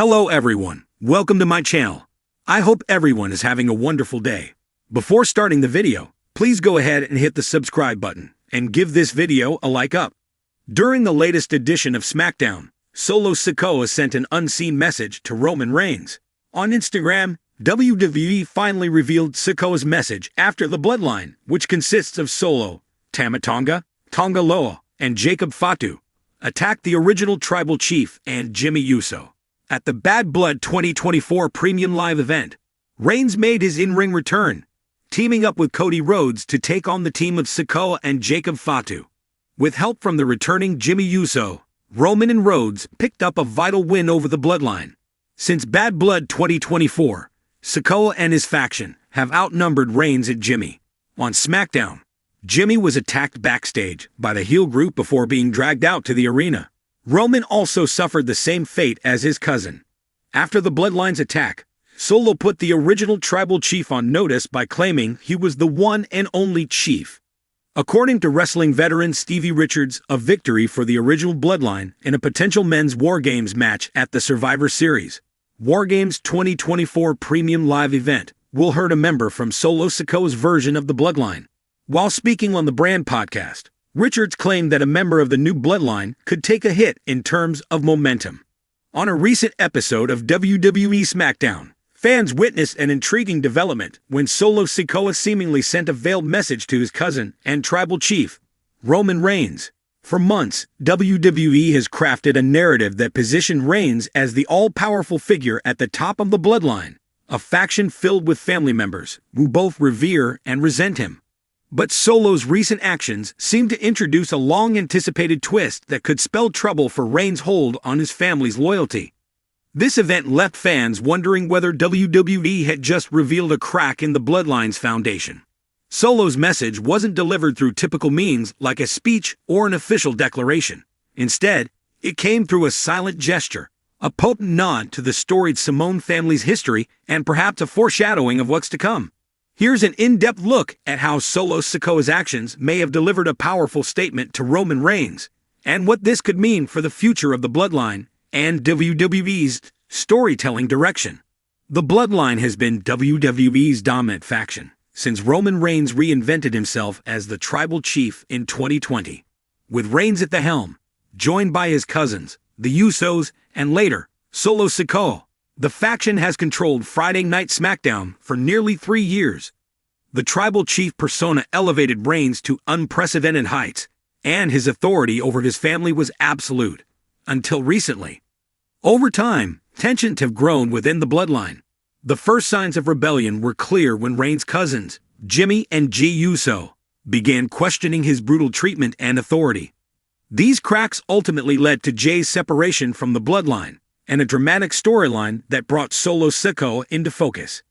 Hello everyone, welcome to my channel. I hope everyone is having a wonderful day. Before starting the video, please go ahead and hit the subscribe button and give this video a like up. During the latest edition of SmackDown, Solo Sikoa sent an unseen message to Roman Reigns. On Instagram, WWE finally revealed Sikoa's message after the Bloodline, which consists of Solo, Tama Tonga, Tonga Loa, and Jacob Fatu, attacked the original tribal chief and Jimmy Uso. At the Bad Blood 2024 Premium Live event, Reigns made his in-ring return, teaming up with Cody Rhodes to take on the team of Sikoa and Jacob Fatu. With help from the returning Jimmy Uso, Roman and Rhodes picked up a vital win over the Bloodline. Since Bad Blood 2024, Sikoa and his faction have outnumbered Reigns and Jimmy. On SmackDown, Jimmy was attacked backstage by the heel group before being dragged out to the arena. Roman also suffered the same fate as his cousin. After the Bloodline's attack, Solo put the original tribal chief on notice by claiming he was the one and only chief. According to wrestling veteran Stevie Richards, a victory for the original Bloodline in a potential men's War Games match at the Survivor Series War Games 2024 Premium Live event will hurt a member from Solo Sikoa's version of the Bloodline. While speaking on the Brand podcast, Richards claimed that a member of the new Bloodline could take a hit in terms of momentum. On a recent episode of WWE SmackDown, fans witnessed an intriguing development when Solo Sikoa seemingly sent a veiled message to his cousin and tribal chief, Roman Reigns. For months, WWE has crafted a narrative that positioned Reigns as the all-powerful figure at the top of the Bloodline, a faction filled with family members who both revere and resent him. But Solo's recent actions seem to introduce a long-anticipated twist that could spell trouble for Reigns' hold on his family's loyalty. This event left fans wondering whether WWE had just revealed a crack in the Bloodline's foundation. Solo's message wasn't delivered through typical means like a speech or an official declaration. Instead, it came through a silent gesture, a potent nod to the storied Samoan family's history and perhaps a foreshadowing of what's to come. Here's an in-depth look at how Solo Sikoa's actions may have delivered a powerful statement to Roman Reigns, and what this could mean for the future of the Bloodline and WWE's storytelling direction. The Bloodline has been WWE's dominant faction since Roman Reigns reinvented himself as the tribal chief in 2020. With Reigns at the helm, joined by his cousins, the Usos, and later, Solo Sikoa, the faction has controlled Friday Night SmackDown for nearly 3 years. The tribal chief persona elevated Reigns to unprecedented heights, and his authority over his family was absolute, until recently. Over time, tensions have grown within the Bloodline. The first signs of rebellion were clear when Reigns' cousins, Jimmy and G Uso, began questioning his brutal treatment and authority. These cracks ultimately led to Jay's separation from the Bloodline, and a dramatic storyline that brought Solo Sikoa into focus.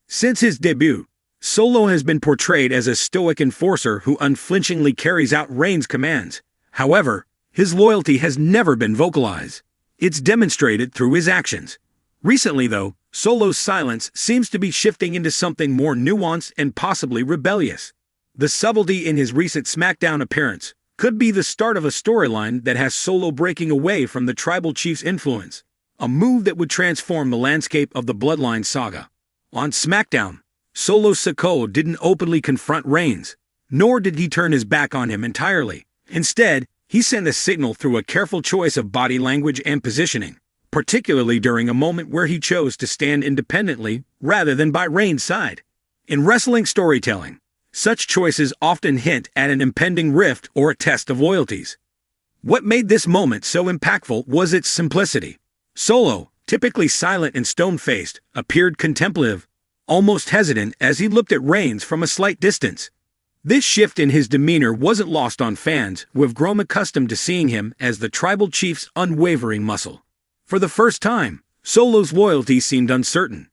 Since his debut, Solo has been portrayed as a stoic enforcer who unflinchingly carries out Reigns' commands. However, his loyalty has never been vocalized. It's demonstrated through his actions. Recently, though, Solo's silence seems to be shifting into something more nuanced and possibly rebellious. The subtlety in his recent SmackDown appearance could be the start of a storyline that has Solo breaking away from the tribal chief's influence, a move that would transform the landscape of the Bloodline saga. On SmackDown, Solo Sikoa didn't openly confront Reigns, nor did he turn his back on him entirely. Instead, he sent a signal through a careful choice of body language and positioning, particularly during a moment where he chose to stand independently rather than by Reigns' side. In wrestling storytelling, such choices often hint at an impending rift or a test of loyalties. What made this moment so impactful was its simplicity. Solo, typically silent and stone-faced, appeared contemplative, almost hesitant as he looked at Reigns from a slight distance. This shift in his demeanor wasn't lost on fans who have grown accustomed to seeing him as the tribal chief's unwavering muscle. For the first time, Solo's loyalty seemed uncertain.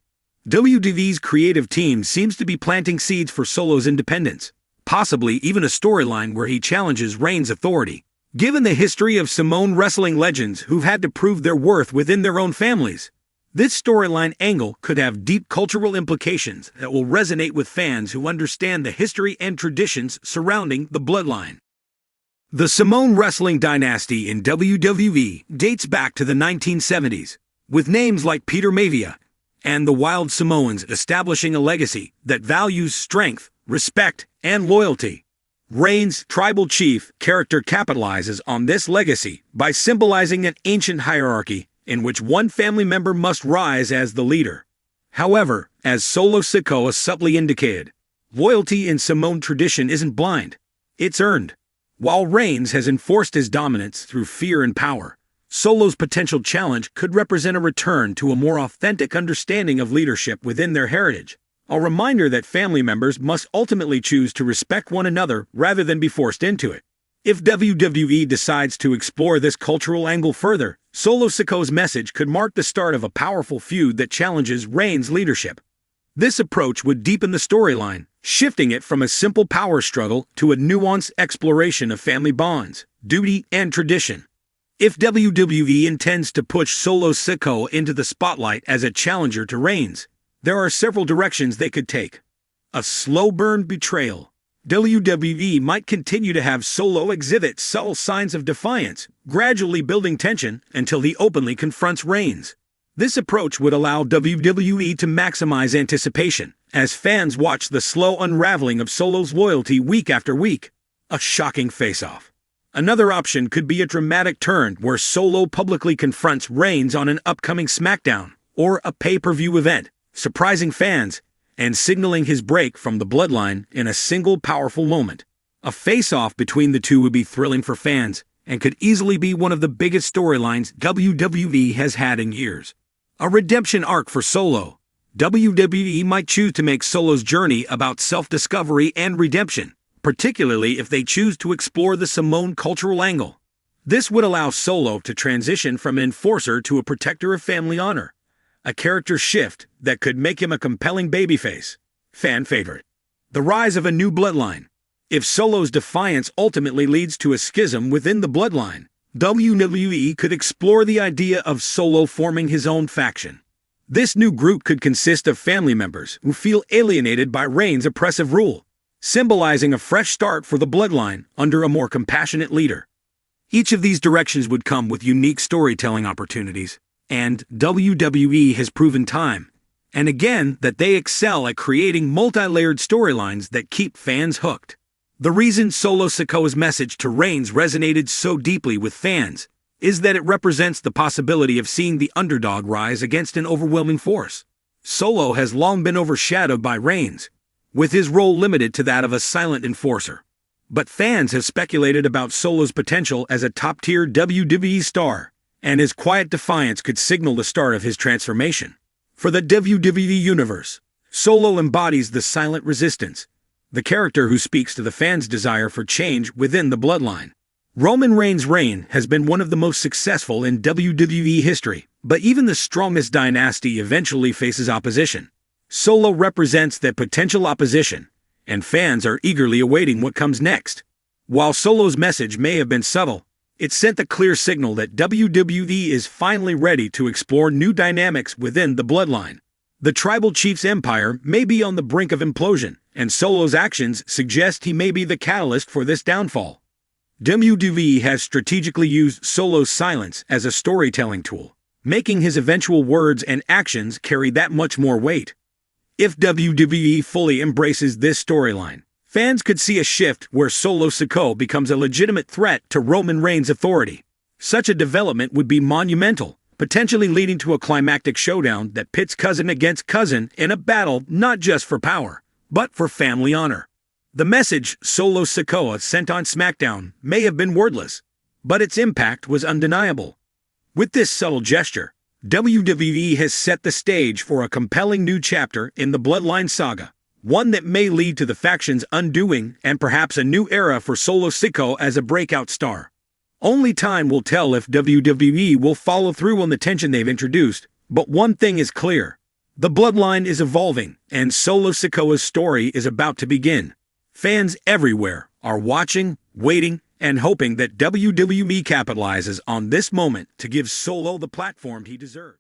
WWE's creative team seems to be planting seeds for Solo's independence, possibly even a storyline where he challenges Reigns' authority. Given the history of Samoan wrestling legends who've had to prove their worth within their own families, this storyline angle could have deep cultural implications that will resonate with fans who understand the history and traditions surrounding the Bloodline. The Samoan wrestling dynasty in WWE dates back to the 1970s, with names like Peter Maivia and the Wild Samoans establishing a legacy that values strength, respect, and loyalty. Reigns' tribal chief character capitalizes on this legacy by symbolizing an ancient hierarchy in which one family member must rise as the leader. However, as Solo Sikoa subtly indicated, loyalty in Samoan tradition isn't blind, it's earned. While Reigns has enforced his dominance through fear and power, Solo's potential challenge could represent a return to a more authentic understanding of leadership within their heritage. A reminder that family members must ultimately choose to respect one another rather than be forced into it. If WWE decides to explore this cultural angle further, Solo Sikoa's message could mark the start of a powerful feud that challenges Reigns' leadership. This approach would deepen the storyline, shifting it from a simple power struggle to a nuanced exploration of family bonds, duty, and tradition. If WWE intends to push Solo Sikoa into the spotlight as a challenger to Reigns, there are several directions they could take. A slow-burn betrayal. WWE might continue to have Solo exhibit subtle signs of defiance, gradually building tension until he openly confronts Reigns. This approach would allow WWE to maximize anticipation, as fans watch the slow unraveling of Solo's loyalty week after week. A shocking face-off. Another option could be a dramatic turn where Solo publicly confronts Reigns on an upcoming SmackDown or a pay-per-view event, surprising fans and signaling his break from the bloodline in a single powerful moment. A face-off between the two would be thrilling for fans and could easily be one of the biggest storylines WWE has had in years. A redemption arc for Solo. WWE might choose to make Solo's journey about self-discovery and redemption, particularly if they choose to explore the Samoan cultural angle. This would allow Solo to transition from an enforcer to a protector of family honor, a character shift that could make him a compelling babyface. Fan favorite. The rise of a new bloodline. If Solo's defiance ultimately leads to a schism within the bloodline, WWE could explore the idea of Solo forming his own faction. This new group could consist of family members who feel alienated by Reigns' oppressive rule, symbolizing a fresh start for the bloodline under a more compassionate leader. Each of these directions would come with unique storytelling opportunities, and WWE has proven time and again that they excel at creating multi-layered storylines that keep fans hooked. The reason Solo Sikoa's message to Reigns resonated so deeply with fans is that it represents the possibility of seeing the underdog rise against an overwhelming force. Solo has long been overshadowed by Reigns, with his role limited to that of a silent enforcer. But fans have speculated about Solo's potential as a top-tier WWE star, and his quiet defiance could signal the start of his transformation. For the WWE Universe, Solo embodies the silent resistance, the character who speaks to the fans' desire for change within the bloodline. Roman Reigns' reign has been one of the most successful in WWE history, but even the strongest dynasty eventually faces opposition. Solo represents that potential opposition, and fans are eagerly awaiting what comes next. While Solo's message may have been subtle, it sent a clear signal that WWE is finally ready to explore new dynamics within the bloodline. The tribal chief's empire may be on the brink of implosion, and Solo's actions suggest he may be the catalyst for this downfall. WWE has strategically used Solo's silence as a storytelling tool, making his eventual words and actions carry that much more weight. If WWE fully embraces this storyline, fans could see a shift where Solo Sikoa becomes a legitimate threat to Roman Reigns' authority. Such a development would be monumental, potentially leading to a climactic showdown that pits cousin against cousin in a battle not just for power, but for family honor. The message Solo Sikoa sent on SmackDown may have been wordless, but its impact was undeniable. With this subtle gesture, WWE has set the stage for a compelling new chapter in the Bloodline saga, one that may lead to the faction's undoing and perhaps a new era for Solo Sikoa as a breakout star. Only time will tell if WWE will follow through on the tension they've introduced, but one thing is clear. The Bloodline is evolving, and Solo Sikoa's story is about to begin. Fans everywhere are watching, waiting, and hoping that WWE capitalizes on this moment to give Solo the platform he deserves.